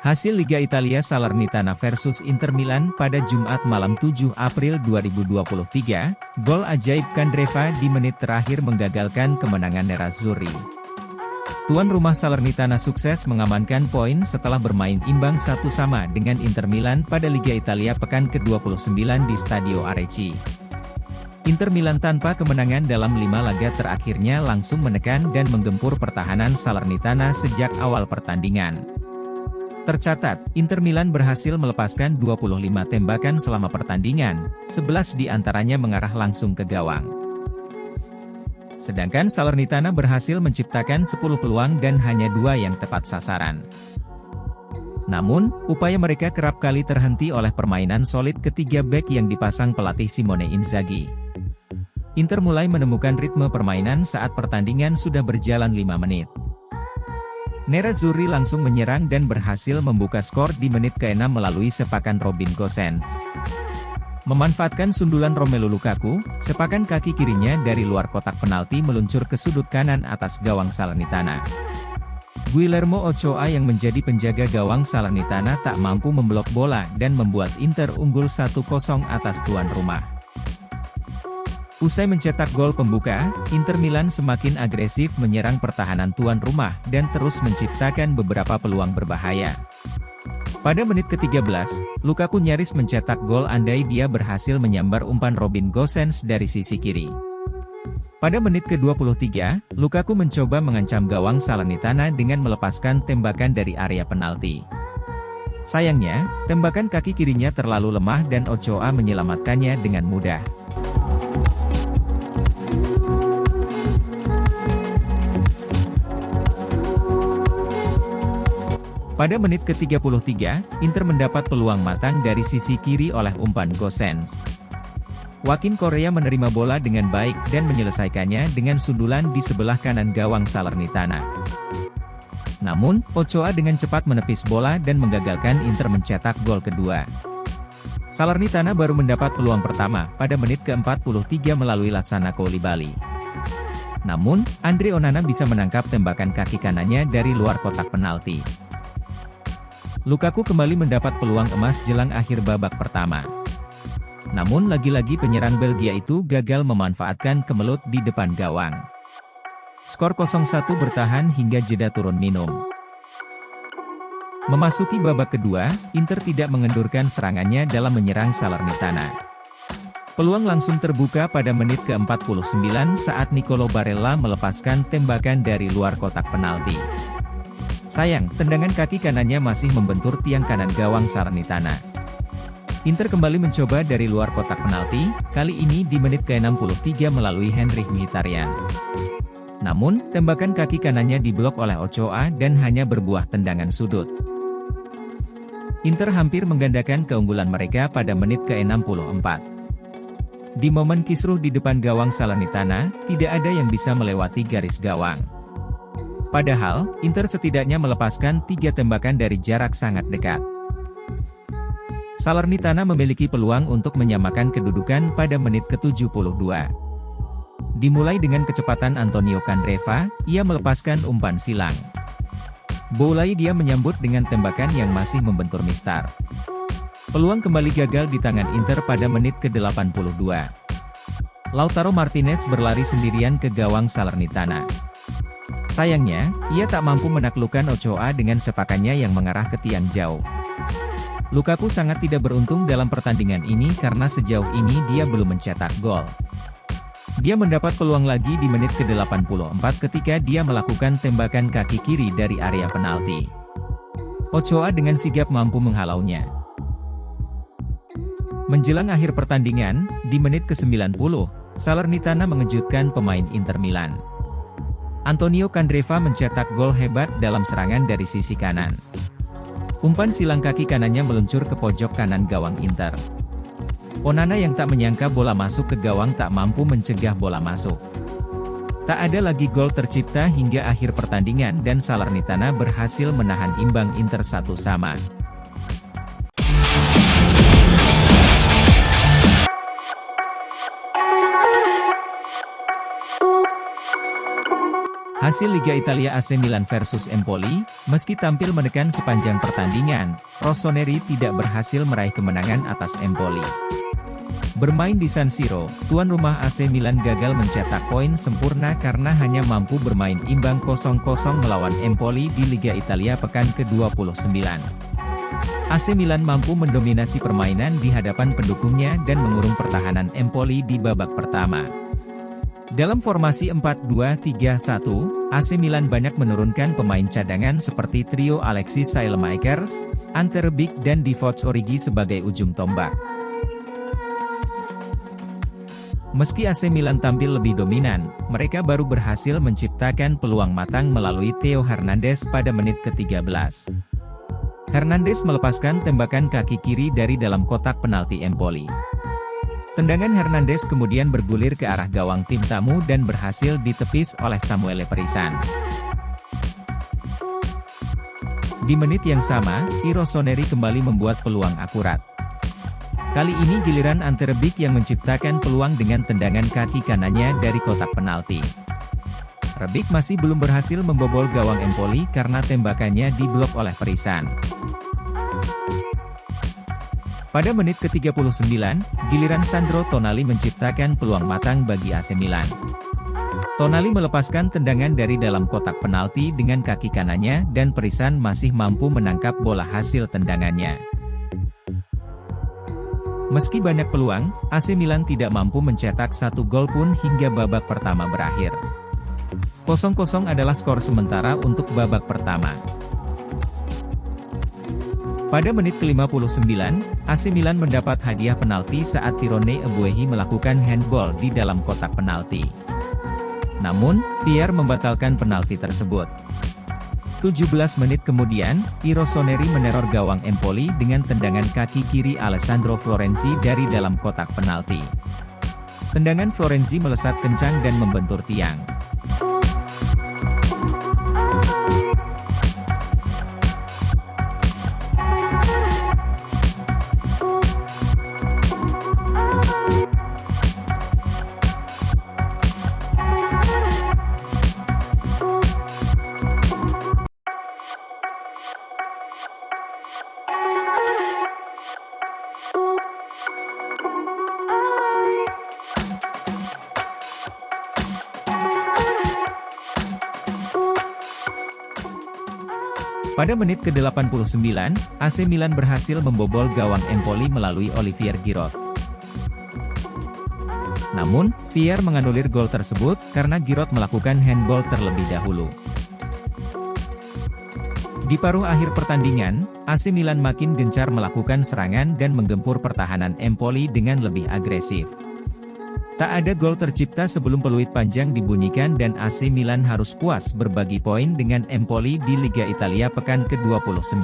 Hasil Liga Italia Salernitana versus Inter Milan pada Jumat malam 7 April 2023, gol ajaib Candreva di menit terakhir menggagalkan kemenangan Nerazzurri. Tuan rumah Salernitana sukses mengamankan poin setelah bermain imbang 1-1 dengan Inter Milan pada Liga Italia pekan ke-29 di Stadio Arechi. Inter Milan tanpa kemenangan dalam 5 laga terakhirnya langsung menekan dan menggempur pertahanan Salernitana sejak awal pertandingan. Tercatat, Inter Milan berhasil melepaskan 25 tembakan selama pertandingan, 11 di antaranya mengarah langsung ke gawang. Sedangkan Salernitana berhasil menciptakan 10 peluang dan hanya 2 yang tepat sasaran. Namun, upaya mereka kerap kali terhenti oleh permainan solid ketiga bek yang dipasang pelatih Simone Inzaghi. Inter mulai menemukan ritme permainan saat pertandingan sudah berjalan 5 menit. Nerazzurri langsung menyerang dan berhasil membuka skor di menit ke-6 melalui sepakan Robin Gosens. Memanfaatkan sundulan Romelu Lukaku, sepakan kaki kirinya dari luar kotak penalti meluncur ke sudut kanan atas gawang Salernitana. Guillermo Ochoa yang menjadi penjaga gawang Salernitana tak mampu memblok bola dan membuat Inter unggul 1-0 atas tuan rumah. Usai mencetak gol pembuka, Inter Milan semakin agresif menyerang pertahanan tuan rumah dan terus menciptakan beberapa peluang berbahaya. Pada menit ke-13, Lukaku nyaris mencetak gol andai dia berhasil menyambar umpan Robin Gosens dari sisi kiri. Pada menit ke-23, Lukaku mencoba mengancam gawang Salernitana dengan melepaskan tembakan dari area penalti. Sayangnya, tembakan kaki kirinya terlalu lemah dan Ochoa menyelamatkannya dengan mudah. Pada menit ke-33, Inter mendapat peluang matang dari sisi kiri oleh umpan Gosens. Wakin Korea menerima bola dengan baik dan menyelesaikannya dengan sundulan di sebelah kanan gawang Salernitana. Namun, Ochoa dengan cepat menepis bola dan menggagalkan Inter mencetak gol kedua. Salernitana baru mendapat peluang pertama pada menit ke-43 melalui Lassana Coulibaly. Namun, Andre Onana bisa menangkap tembakan kaki kanannya dari luar kotak penalti. Lukaku kembali mendapat peluang emas jelang akhir babak pertama. Namun lagi-lagi penyerang Belgia itu gagal memanfaatkan kemelut di depan gawang. Skor 0-1 bertahan hingga jeda turun minum. Memasuki babak kedua, Inter tidak mengendurkan serangannya dalam menyerang Salernitana. Peluang langsung terbuka pada menit ke-49 saat Nicolo Barella melepaskan tembakan dari luar kotak penalti. Sayang, tendangan kaki kanannya masih membentur tiang kanan gawang Salernitana. Inter kembali mencoba dari luar kotak penalti, kali ini di menit ke-63 melalui Henrikh Mkhitaryan. Namun, tembakan kaki kanannya diblok oleh Ochoa dan hanya berbuah tendangan sudut. Inter hampir menggandakan keunggulan mereka pada menit ke-64. Di momen kisruh di depan gawang Salernitana, tidak ada yang bisa melewati garis gawang. Padahal, Inter setidaknya melepaskan 3 tembakan dari jarak sangat dekat. Salernitana memiliki peluang untuk menyamakan kedudukan pada menit ke-72. Dimulai dengan kecepatan Antonio Candreva, ia melepaskan umpan silang. Boulay dia menyambut dengan tembakan yang masih membentur mistar. Peluang kembali gagal di tangan Inter pada menit ke-82. Lautaro Martinez berlari sendirian ke gawang Salernitana. Sayangnya, ia tak mampu menaklukkan Ochoa dengan sepakannya yang mengarah ke tiang jauh. Lukaku sangat tidak beruntung dalam pertandingan ini karena sejauh ini dia belum mencetak gol. Dia mendapat peluang lagi di menit ke-84 ketika dia melakukan tembakan kaki kiri dari area penalti. Ochoa dengan sigap mampu menghalaunya. Menjelang akhir pertandingan, di menit ke-90, Salernitana mengejutkan pemain Inter Milan. Antonio Candreva mencetak gol hebat dalam serangan dari sisi kanan. Umpan silang kaki kanannya meluncur ke pojok kanan gawang Inter. Onana yang tak menyangka bola masuk ke gawang tak mampu mencegah bola masuk. Tak ada lagi gol tercipta hingga akhir pertandingan dan Salernitana berhasil menahan imbang Inter 1-1. Hasil Liga Italia AC Milan versus Empoli, meski tampil menekan sepanjang pertandingan, Rossoneri tidak berhasil meraih kemenangan atas Empoli. Bermain di San Siro, tuan rumah AC Milan gagal mencetak poin sempurna karena hanya mampu bermain imbang 0-0 melawan Empoli di Liga Italia pekan ke-29. AC Milan mampu mendominasi permainan di hadapan pendukungnya dan mengurung pertahanan Empoli di babak pertama. Dalam formasi 4-2-3-1, AC Milan banyak menurunkan pemain cadangan seperti trio Alexis Saelemaekers, Ante Rebic dan Divock Origi sebagai ujung tombak. Meski AC Milan tampil lebih dominan, mereka baru berhasil menciptakan peluang matang melalui Theo Hernandez pada menit ke-13. Hernandez melepaskan tembakan kaki kiri dari dalam kotak penalti Empoli. Tendangan Hernandez kemudian bergulir ke arah gawang tim tamu dan berhasil ditepis oleh Samuele Perisan. Di menit yang sama, Rossoneri kembali membuat peluang akurat. Kali ini giliran Ante Rebic yang menciptakan peluang dengan tendangan kaki kanannya dari kotak penalti. Rebic masih belum berhasil membobol gawang Empoli karena tembakannya diblok oleh Perisan. Pada menit ke-39, giliran Sandro Tonali menciptakan peluang matang bagi AC Milan. Tonali melepaskan tendangan dari dalam kotak penalti dengan kaki kanannya dan Perisan masih mampu menangkap bola hasil tendangannya. Meski banyak peluang, AC Milan tidak mampu mencetak satu gol pun hingga babak pertama berakhir. 0-0 adalah skor sementara untuk babak pertama. Pada menit ke-59, AC Milan mendapat hadiah penalti saat Tyrone Ebuehi melakukan handball di dalam kotak penalti. Namun, VAR membatalkan penalti tersebut. 17 menit kemudian, Rossoneri meneror gawang Empoli dengan tendangan kaki kiri Alessandro Florenzi dari dalam kotak penalti. Tendangan Florenzi melesat kencang dan membentur tiang. Pada menit ke-89, AC Milan berhasil membobol gawang Empoli melalui Olivier Giroud. Namun, VAR menganulir gol tersebut karena Giroud melakukan handball terlebih dahulu. Di paruh akhir pertandingan, AC Milan makin gencar melakukan serangan dan menggempur pertahanan Empoli dengan lebih agresif. Tak ada gol tercipta sebelum peluit panjang dibunyikan dan AC Milan harus puas berbagi poin dengan Empoli di Liga Italia pekan ke-29.